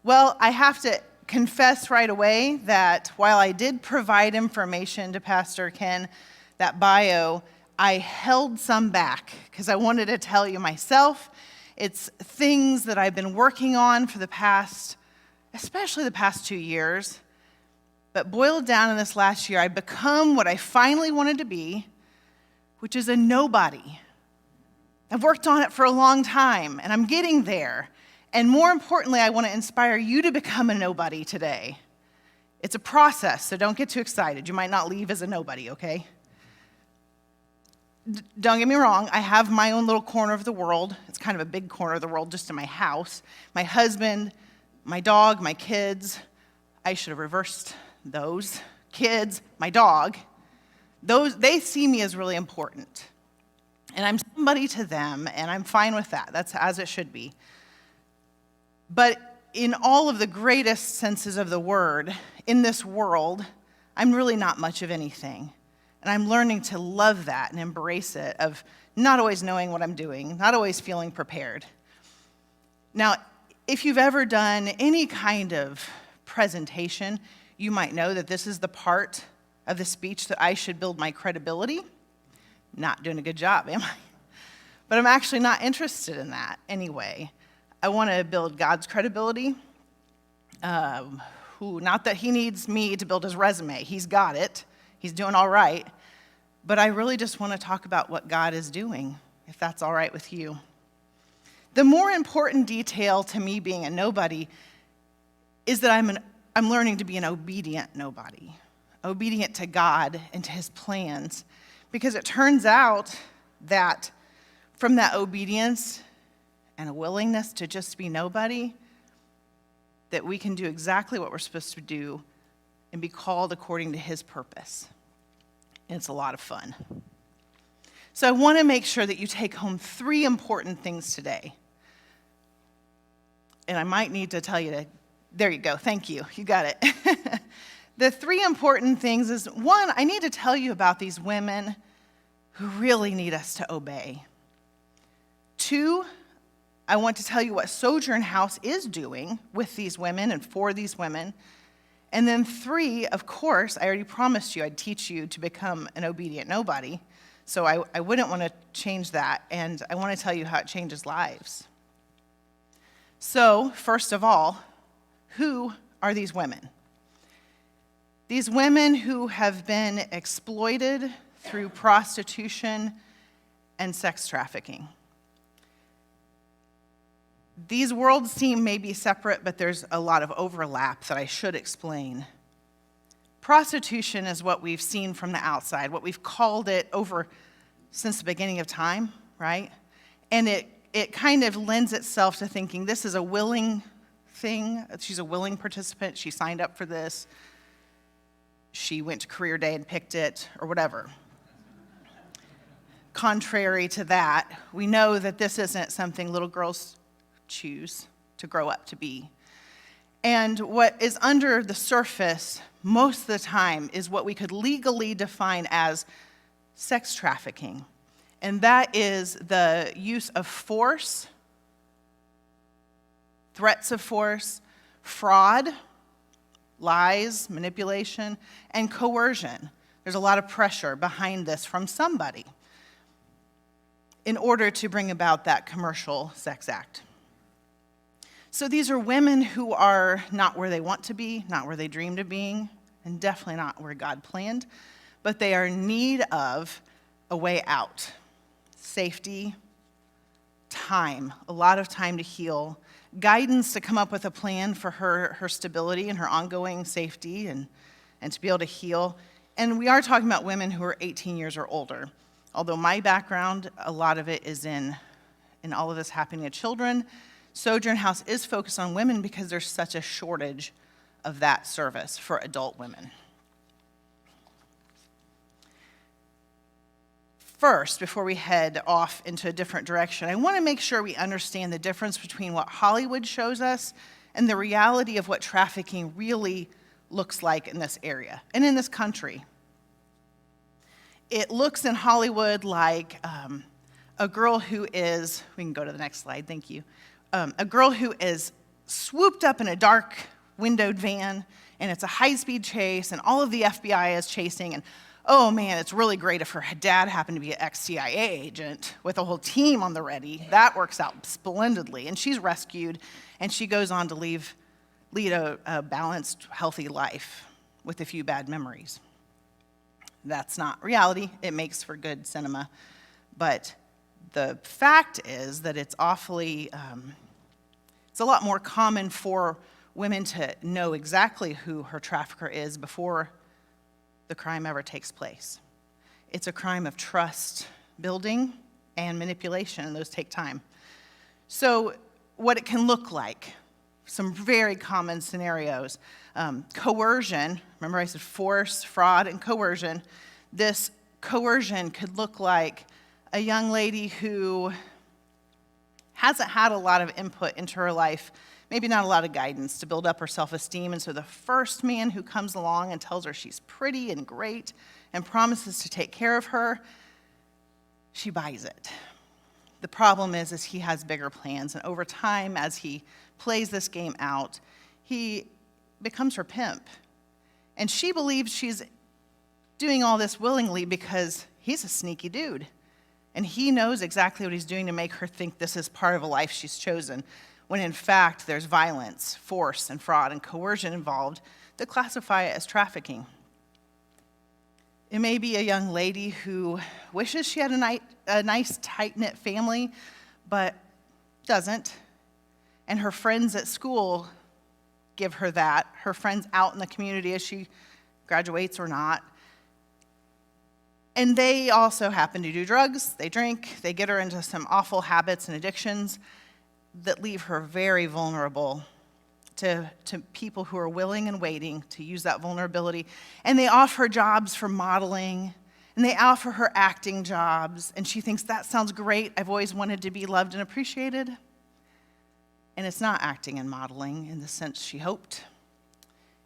Well, I have to confess right away that while I did provide information to Pastor Ken, that bio, I held some back because I wanted to tell you myself. It's things that I've been working on for the past, especially the past 2 years. But boiled down in this last year, I've become what I finally wanted to be, which is a nobody. I've worked on it for a long time, and I'm getting there. And more importantly, I want to inspire you to become a nobody today. It's a process, so don't get too excited. You might not leave as a nobody, okay? Don't get me wrong, I have my own little corner of the world. It's kind of a big corner of the world just in my house. My husband, my dog, my kids. I should have reversed those. Kids, my dog. They see me as really important. And I'm somebody to them, and I'm fine with that. That's as it should be. But in all of the greatest senses of the word, in this world, I'm really not much of anything. And I'm learning to love that and embrace it, of not always knowing what I'm doing, not always feeling prepared. Now, if you've ever done any kind of presentation, you might know that this is the part of the speech that I should build my credibility. Not doing a good job, am I? But I'm actually not interested in that anyway. I want to build God's credibility. Not that he needs me to build his resume. He's got it. He's doing all right. But I really just want to talk about what God is doing, if that's all right with you. The more important detail to me being a nobody is that I'm learning to be an obedient nobody, obedient to God and to his plans. Because it turns out that from that obedience and a willingness to just be nobody, that we can do exactly what we're supposed to do and be called according to his purpose. And it's a lot of fun. So I want to make sure that you take home 3 important things today. And I might need to tell you to, there you go, thank you, you got it. The 3 important things is, 1, I need to tell you about these women who really need us to obey. 2, I want to tell you what Sojourn House is doing with these women and for these women. And then 3, of course, I already promised you I'd teach you to become an obedient nobody. So I wouldn't want to change that. And I want to tell you how it changes lives. So, first of all, who are these women? These women who have been exploited through prostitution and sex trafficking. These worlds seem maybe separate, but there's a lot of overlap that I should explain. Prostitution is what we've seen from the outside, what we've called it over since the beginning of time, right? And it kind of lends itself to thinking this is a willing thing. She's a willing participant. She signed up for this. She went to career day and picked it, or whatever. Contrary to that, we know that this isn't something little girls choose to grow up to be. And what is under the surface most of the time is what we could legally define as sex trafficking. And that is the use of force, threats of force, fraud, lies, manipulation, and coercion. There's a lot of pressure behind this from somebody in order to bring about that commercial sex act. So these are women who are not where they want to be, not where they dreamed of being, and definitely not where God planned, but they are in need of a way out. Safety, time, a lot of time to heal, guidance to come up with a plan for her stability and her ongoing safety and to be able to heal. And we are talking about women who are 18 years or older. Although my background, a lot of it is in all of this happening to children. Sojourn House is focused on women because there's such a shortage of that service for adult women. First, before we head off into a different direction, I want to make sure we understand the difference between what Hollywood shows us and the reality of what trafficking really looks like in this area and in this country. It looks in Hollywood like a girl who is, we can go to the next slide, thank you. A girl who is swooped up in a dark windowed van, and it's a high-speed chase, and all of the FBI is chasing, and oh man, it's really great if her dad happened to be an ex-CIA agent with a whole team on the ready. That works out splendidly, and she's rescued, and she goes on to lead a balanced, healthy life with a few bad memories. That's not reality. It makes for good cinema, but the fact is that it's it's a lot more common for women to know exactly who her trafficker is before the crime ever takes place. It's a crime of trust building and manipulation, and those take time. So what it can look like, some very common scenarios. Coercion, remember I said force, fraud, and coercion. This coercion could look like a young lady who hasn't had a lot of input into her life, maybe not a lot of guidance to build up her self-esteem, and so the first man who comes along and tells her she's pretty and great and promises to take care of her, she buys it. The problem is he has bigger plans, and over time, as he plays this game out, he becomes her pimp. And she believes she's doing all this willingly because he's a sneaky dude. And he knows exactly what he's doing to make her think this is part of a life she's chosen, when in fact there's violence, force, and fraud and coercion involved that classify it as trafficking. It may be a young lady who wishes she had a nice, tight-knit family, but doesn't. And her friends at school give her that. Her friends out in the community as she graduates or not. And they also happen to do drugs, they drink, they get her into some awful habits and addictions that leave her very vulnerable to people who are willing and waiting to use that vulnerability. And they offer jobs for modeling, and they offer her acting jobs, and she thinks, that sounds great, I've always wanted to be loved and appreciated. And it's not acting and modeling in the sense she hoped.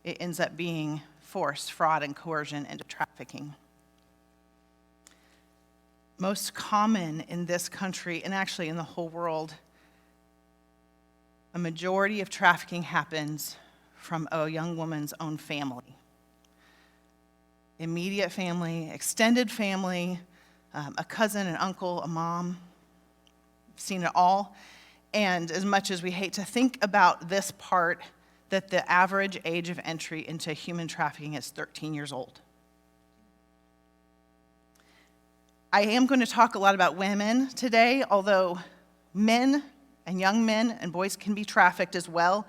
It ends up being force, fraud, and coercion into trafficking. Most common in this country, and actually in the whole world, a majority of trafficking happens from a young woman's own family. Immediate family, extended family, a cousin, an uncle, a mom. I've seen it all. And as much as we hate to think about this part, that the average age of entry into human trafficking is 13 years old. I am going to talk a lot about women today, although men and young men and boys can be trafficked as well.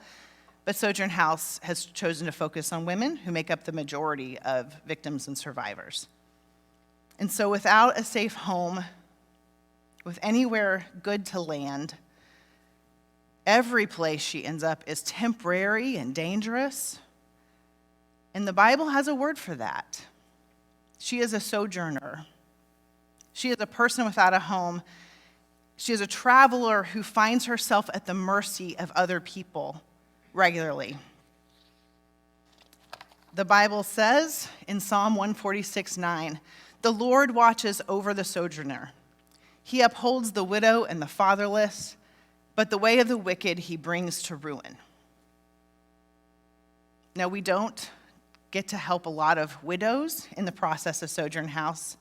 But Sojourn House has chosen to focus on women who make up the majority of victims and survivors. And so without a safe home, with anywhere good to land, every place she ends up is temporary and dangerous. And the Bible has a word for that. She is a sojourner. She is a person without a home. She is a traveler who finds herself at the mercy of other people regularly. The Bible says in Psalm 146:9, "The Lord watches over the sojourner. He upholds the widow and the fatherless, but the way of the wicked he brings to ruin." Now, we don't get to help a lot of widows in the process of Sojourn House,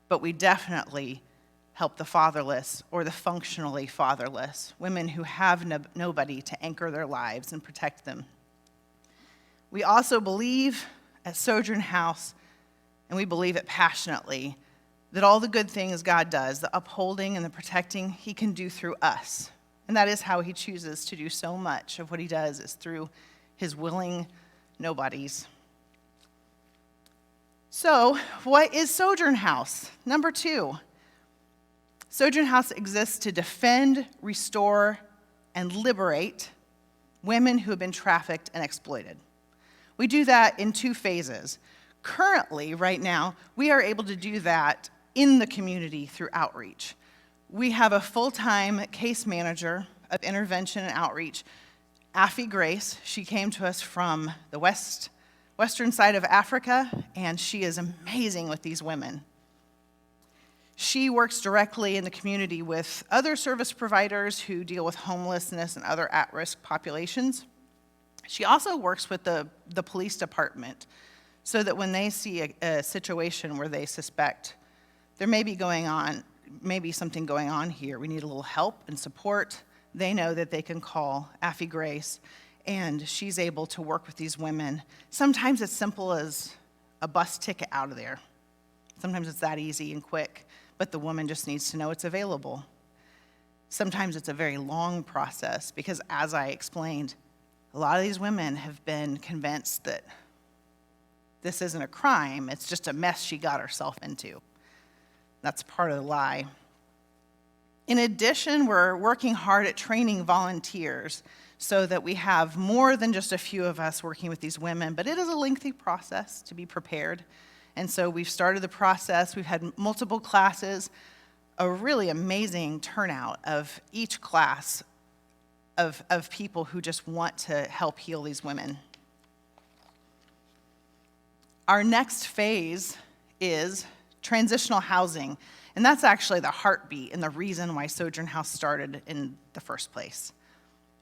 but we definitely help the fatherless or the functionally fatherless, women who have nobody to anchor their lives and protect them. We also believe at Sojourn House, and we believe it passionately, that all the good things God does, the upholding and the protecting, he can do through us. And that is how he chooses to do so much of what he does, is through his willing nobodies. So, what is Sojourn House? Number 2, Sojourn House exists to defend, restore, and liberate women who have been trafficked and exploited. We do that in 2 phases. Currently, right now, we are able to do that in the community through outreach. We have a full-time case manager of intervention and outreach, Afi Grace. She came to us from the western side of Africa, and she is amazing with these women. She works directly in the community with other service providers who deal with homelessness and other at-risk populations. She also works with the police department so that when they see a situation where they suspect there may be something going on here, we need a little help and support, they know that they can call Affie Grace, and she's able to work with these women. Sometimes it's simple as a bus ticket out of there. Sometimes it's that easy and quick, but the woman just needs to know it's available. Sometimes it's a very long process because, as I explained, a lot of these women have been convinced that this isn't a crime, it's just a mess she got herself into. That's part of the lie. In addition, we're working hard at training volunteers so that we have more than just a few of us working with these women, but it is a lengthy process to be prepared. And so we've started the process. We've had multiple classes, a really amazing turnout of each class of people who just want to help heal these women. Our next phase is transitional housing, and that's actually the heartbeat and the reason why Sojourn House started in the first place.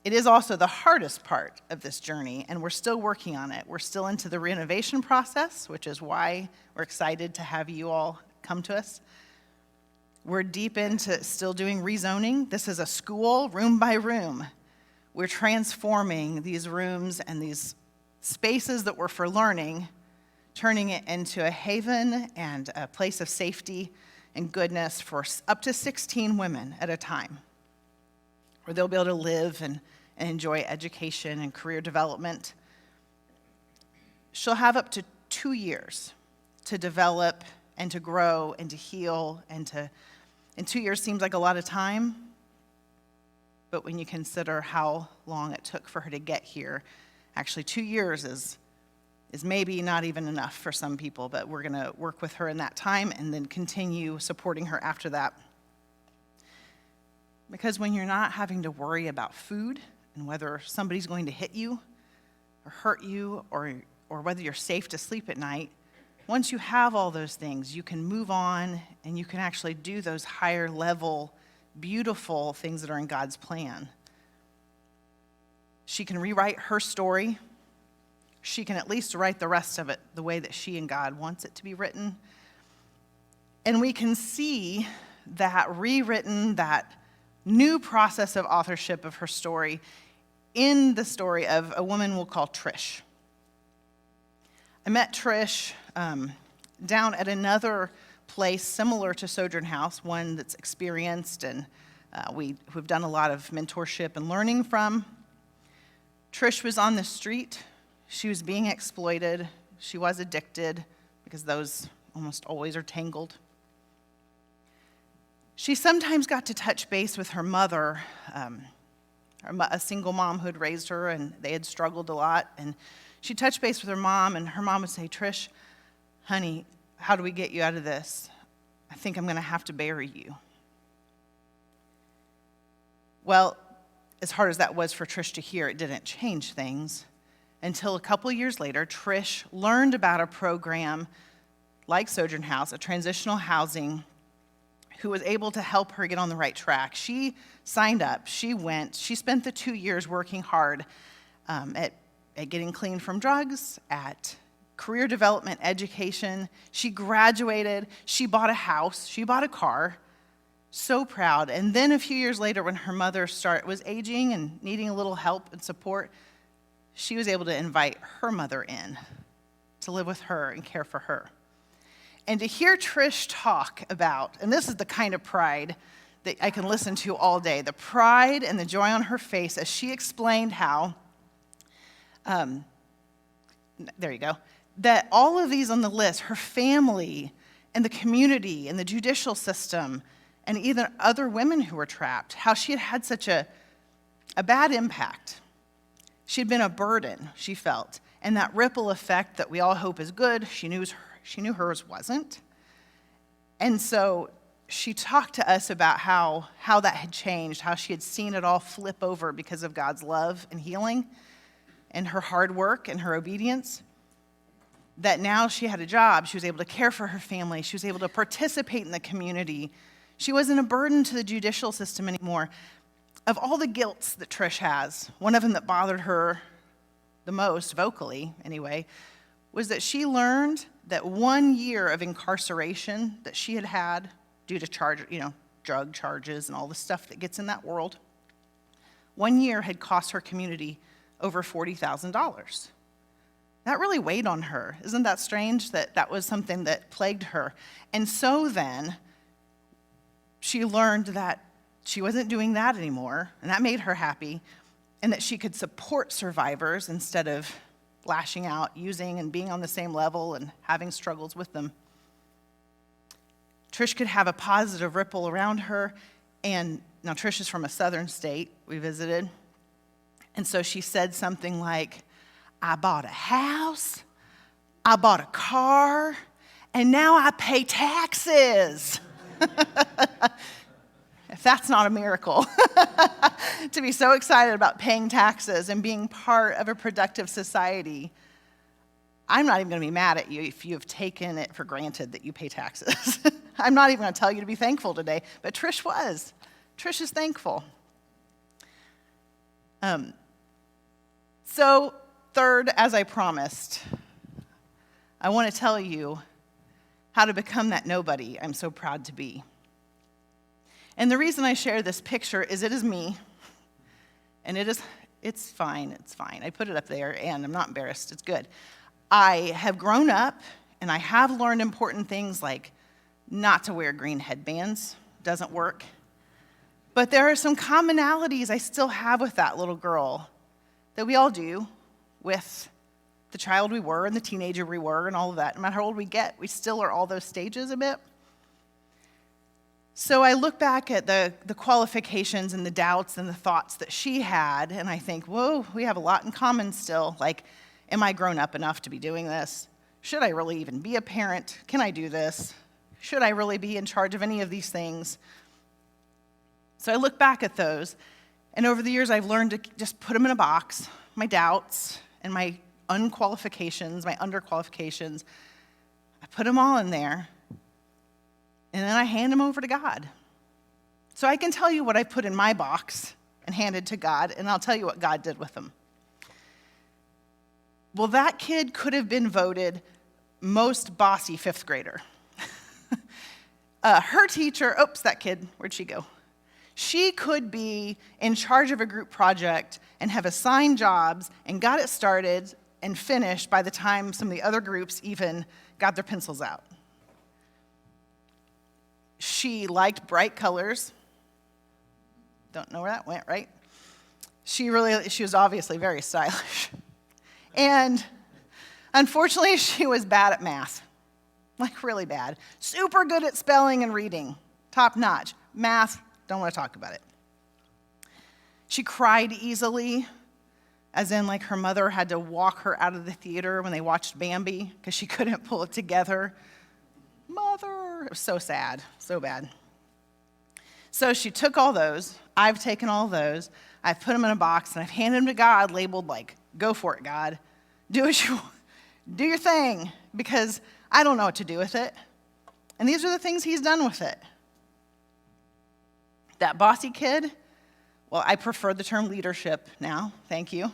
It is also the hardest part of this journey, and we're still working on it. We're still into the renovation process, which is why we're excited to have you all come to us. We're deep into still doing rezoning. This is a school, room by room. We're transforming these rooms and these spaces that were for learning, turning it into a haven and a place of safety and goodness for up to 16 women at a time, where they'll be able to live and enjoy education and career development. She'll have up to 2 years to develop and to grow and to heal and 2 years seems like a lot of time, but when you consider how long it took for her to get here, actually 2 years is maybe not even enough for some people, but we're gonna work with her in that time and then continue supporting her after that. Because when you're not having to worry about food and whether somebody's going to hit you or hurt you or whether you're safe to sleep at night, once you have all those things, you can move on and you can actually do those higher level, beautiful things that are in God's plan. She can rewrite her story. She can at least write the rest of it the way that she and God wants it to be written. And we can see that rewritten, that new process of authorship of her story in the story of a woman we'll call Trish. I met Trish down at another place similar to Sojourn House, one that's experienced and we've done a lot of mentorship and learning from. Trish was on the street. She was being exploited. She was addicted because those almost always are tangled. She sometimes got to touch base with her mother, a single mom who had raised her, and they had struggled a lot. And she touched base with her mom, and her mom would say, "Trish, honey, how do we get you out of this? I think I'm going to have to bury you." Well, as hard as that was for Trish to hear, it didn't change things until a couple years later, Trish learned about a program like Sojourn House, a transitional housing, who was able to help her get on the right track. She signed up, she went, she spent the 2 years working hard at getting clean from drugs, at career development, education. She graduated, she bought a house, she bought a car, so proud. And then a few years later, when her mother was aging and needing a little help and support, she was able to invite her mother in to live with her and care for her. And to hear Trish talk about, and this is the kind of pride that I can listen to all day, the pride and the joy on her face as she explained how, there you go, that all of these on the list, her family and the community and the judicial system and even other women who were trapped, how she had had such a bad impact. She had been a burden, she felt, and that ripple effect that we all hope is good, she knew hers wasn't. And so she talked to us about how that had changed, how she had seen it all flip over because of God's love and healing and her hard work and her obedience. that now she had a job, she was able to care for her family, she was able to participate in the community. She wasn't a burden to the judicial system anymore. Of all the guilts that Trish has, one of them that bothered her the most, vocally anyway, was that she learned that 1 year of incarceration that she had had due to drug charges and all the stuff that gets in that world, 1 year had cost her community over $40,000. That really weighed on her. Isn't that strange that that was something that plagued her? And so then she learned that she wasn't doing that anymore, and that made her happy, and that she could support survivors instead of lashing out, using, and being on the same level and having struggles with them. Trish could have a positive ripple around her, and now Trish is from a southern state we visited, and so she said something like, I bought a house, I bought a car, and now I pay taxes. If that's not a miracle, to be so excited about paying taxes and being part of a productive society. I'm not even going to be mad at you if you have taken it for granted that you pay taxes. I'm not even going to tell you to be thankful today, but Trish was. Trish is thankful. So third, as I promised, I want to tell you how to become that nobody I'm so proud to be. And the reason I share this picture is it is me, and it's fine. I put it up there, and I'm not embarrassed. It's good. I have grown up, and I have learned important things like not to wear green headbands. Doesn't work. But there are some commonalities I still have with that little girl that we all do with the child we were and the teenager we were and all of that. No matter how old we get, we still are all those stages a bit. So I look back at the qualifications and the doubts and the thoughts that she had, and I think, whoa, we have a lot in common still. Like, am I grown up enough to be doing this? Should I really even be a parent? Can I do this? Should I really be in charge of any of these things? So I look back at those, and over the years I've learned to just put them in a box, my doubts and my unqualifications, my underqualifications. I put them all in there. And then I hand them over to God. So I can tell you what I put in my box and handed to God, and I'll tell you what God did with them. Well, that kid could have been voted most bossy fifth grader. Her teacher, that kid, where'd she go? She could be in charge of a group project and have assigned jobs and got it started and finished by the time some of the other groups even got their pencils out. She liked bright colors. Don't know where that went, right? She was obviously very stylish. And unfortunately, she was bad at math. Like really bad. Super good at spelling and reading. Top notch. Math, don't want to talk about it. She cried easily, as in like her mother had to walk her out of the theater when they watched Bambi because she couldn't pull it together. Mother, it was so sad, so bad. So she took all those, I've taken all those, I've put them in a box, and I've handed them to God, labeled like, go for it, God. Do what you want. Do your thing, because I don't know what to do with it. And these are the things he's done with it. That bossy kid, well, I prefer the term leadership now, thank you.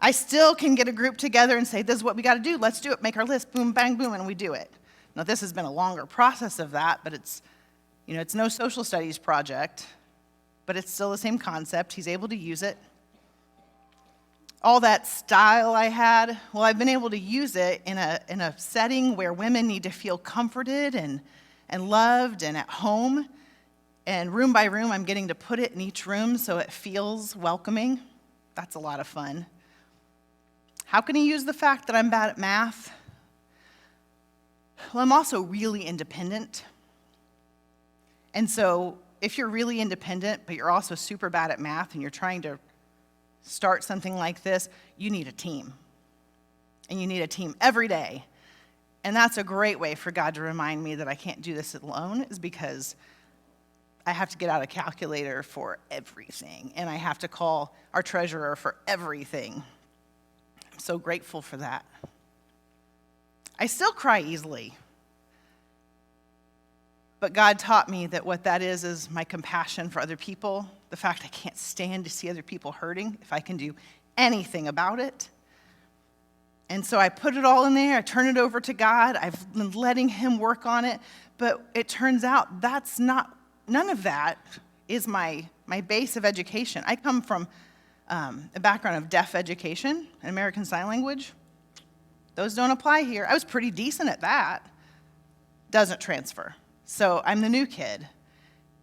I still can get a group together and say, this is what we got to do, let's do it, make our list, boom, bang, boom, and we do it. Now, this has been a longer process of that, but it's no social studies project, but it's still the same concept. He's able to use it. All that style I had, well, I've been able to use it in a setting where women need to feel comforted and loved and at home. And room by room, I'm getting to put it in each room so it feels welcoming. That's a lot of fun. How can he use the fact that I'm bad at math? Well, I'm also really independent. And so if you're really independent, but you're also super bad at math and you're trying to start something like this, you need a team. And you need a team every day. And that's a great way for God to remind me that I can't do this alone, is because I have to get out a calculator for everything. And I have to call our treasurer for everything. I'm so grateful for that. I still cry easily. But God taught me that what that is my compassion for other people, the fact I can't stand to see other people hurting if I can do anything about it. And so I put it all in there, I turn it over to God, I've been letting him work on it, but it turns out none of that is my base of education. I come from a background of deaf education and American Sign Language. Those don't apply here. I was pretty decent at that. Doesn't transfer. So I'm the new kid,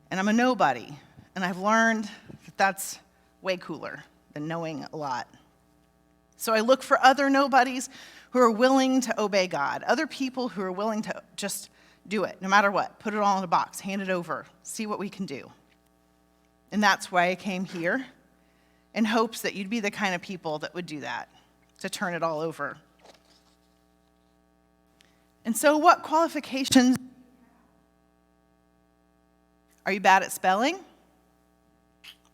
and I'm a nobody, and I've learned that that's way cooler than knowing a lot. So I look for other nobodies who are willing to obey God, other people who are willing to just do it, no matter what. Put it all in a box, hand it over, see what we can do. And that's why I came here, in hopes that you'd be the kind of people that would do that, to turn it all over. And so what qualifications? Are you bad at spelling?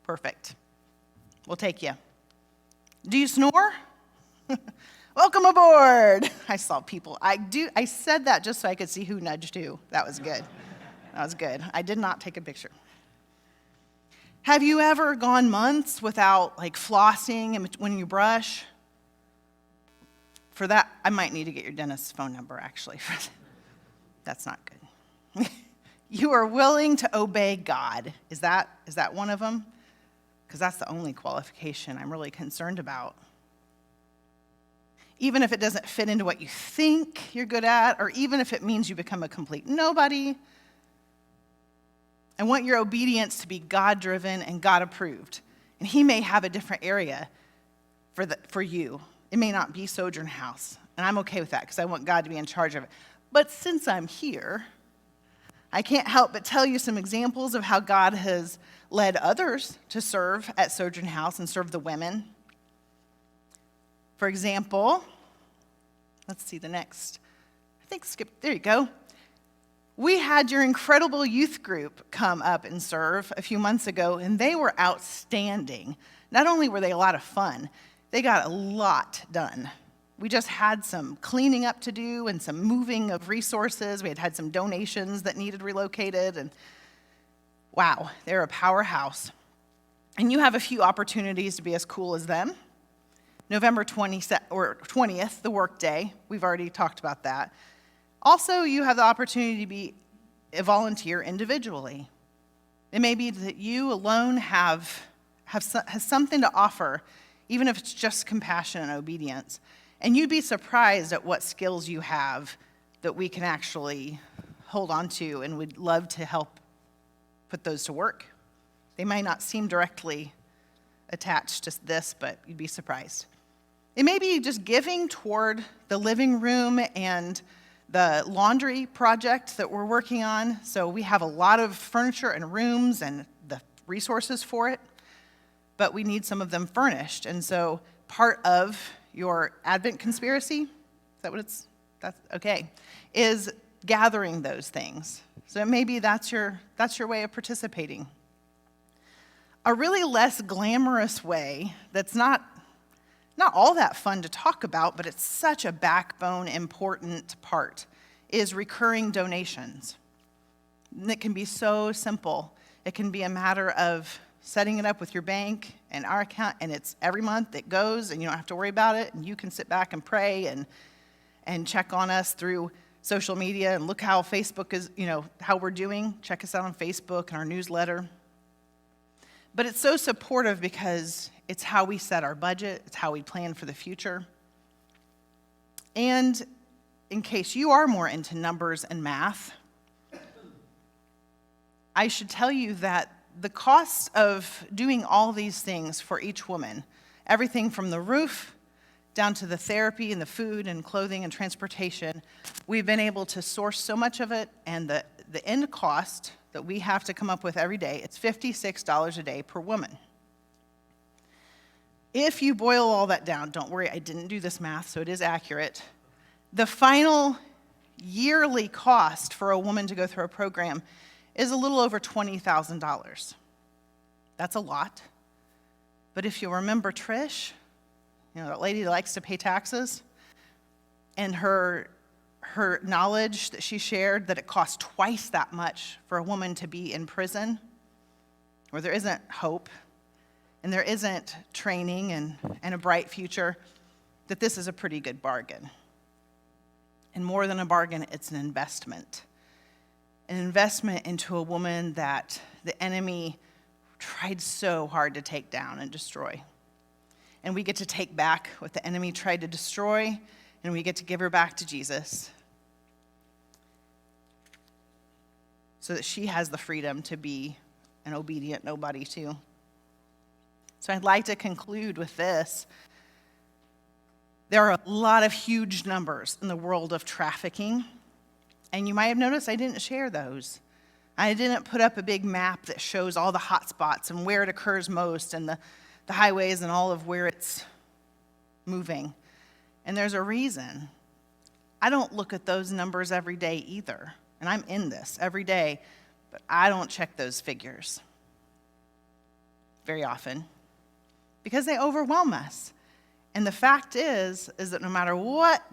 Perfect. We'll take you. Do you snore? Welcome aboard. I saw people. I said that just so I could see who nudged who. That was good. That was good. I did not take a picture. Have you ever gone months without flossing when you brush? For that, I might need to get your dentist's phone number, actually. That's not good. You are willing to obey God. Is that one of them? Because that's the only qualification I'm really concerned about. Even if it doesn't fit into what you think you're good at, or even if it means you become a complete nobody, I want your obedience to be God-driven and God-approved. And he may have a different area for you. It may not be Sojourn House. And I'm okay with that because I want God to be in charge of it. But since I'm here, I can't help but tell you some examples of how God has led others to serve at Sojourn House and serve the women. For example, let's see the next. There you go. We had your incredible youth group come up and serve a few months ago, and they were outstanding. Not only were they a lot of fun, they got a lot done. We just had some cleaning up to do and some moving of resources. We had some donations that needed relocated, and wow, they're a powerhouse. And you have a few opportunities to be as cool as them. November 20th, the work day. We've already talked about that. Also, you have the opportunity to be a volunteer individually. It may be that you alone has something to offer, even if it's just compassion and obedience. And you'd be surprised at what skills you have that we can actually hold on to, and we'd love to help put those to work. They might not seem directly attached to this, but you'd be surprised. It may be just giving toward the living room and the laundry project that we're working on. So we have a lot of furniture and rooms and the resources for it, but we need some of them furnished. And so part of your Advent conspiracy, is that what that's okay, is gathering those things. So maybe that's your way of participating. A really less glamorous way that's not all that fun to talk about, but it's such a backbone important part, is recurring donations. And it can be so simple. It can be a matter of setting it up with your bank and our account, and it's every month it goes, and you don't have to worry about it, and you can sit back and pray and check on us through social media and look how Facebook is, how we're doing. Check us out on Facebook and our newsletter. But it's so supportive because it's how we set our budget, it's how we plan for the future. And in case you are more into numbers and math, I should tell you that the cost of doing all these things for each woman, everything from the roof down to the therapy and the food and clothing and transportation, we've been able to source so much of it, and the end cost that we have to come up with every day, it's $56 a day per woman. If you boil all that down, don't worry, I didn't do this math, so it is accurate. The final yearly cost for a woman to go through a program is a little over $20,000. That's a lot. But if you remember Trish, that lady that likes to pay taxes, and her her knowledge that she shared that it costs twice that much for a woman to be in prison, where there isn't hope and there isn't training and a bright future, that this is a pretty good bargain. And more than a bargain, it's an investment. An investment into a woman that the enemy tried so hard to take down and destroy. And we get to take back what the enemy tried to destroy, and we get to give her back to Jesus so that she has the freedom to be an obedient nobody too. So I'd like to conclude with this. There are a lot of huge numbers in the world of trafficking, and you might have noticed I didn't share those. I didn't put up a big map that shows all the hot spots and where it occurs most and the highways and all of where it's moving. And there's a reason. I don't look at those numbers every day either, and I'm in this every day, but I don't check those figures very often because they overwhelm us. And the fact is that no matter what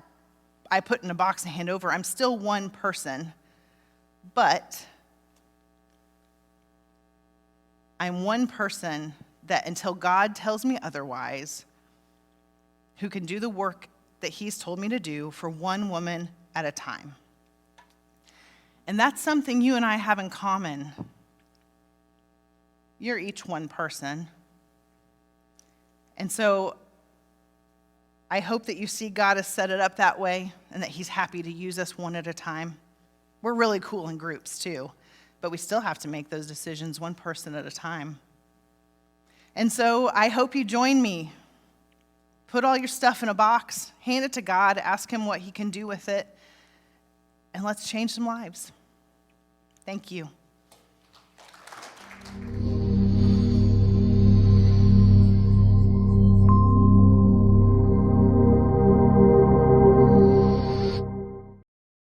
I put in a box and hand over, I'm still one person, but I'm one person that until God tells me otherwise, who can do the work that he's told me to do for one woman at a time. And that's something you and I have in common. You're each one person. And so I hope that you see God has set it up that way and that he's happy to use us one at a time. We're really cool in groups too, but we still have to make those decisions one person at a time. And so I hope you join me. Put all your stuff in a box, hand it to God, ask him what he can do with it, and let's change some lives. Thank you.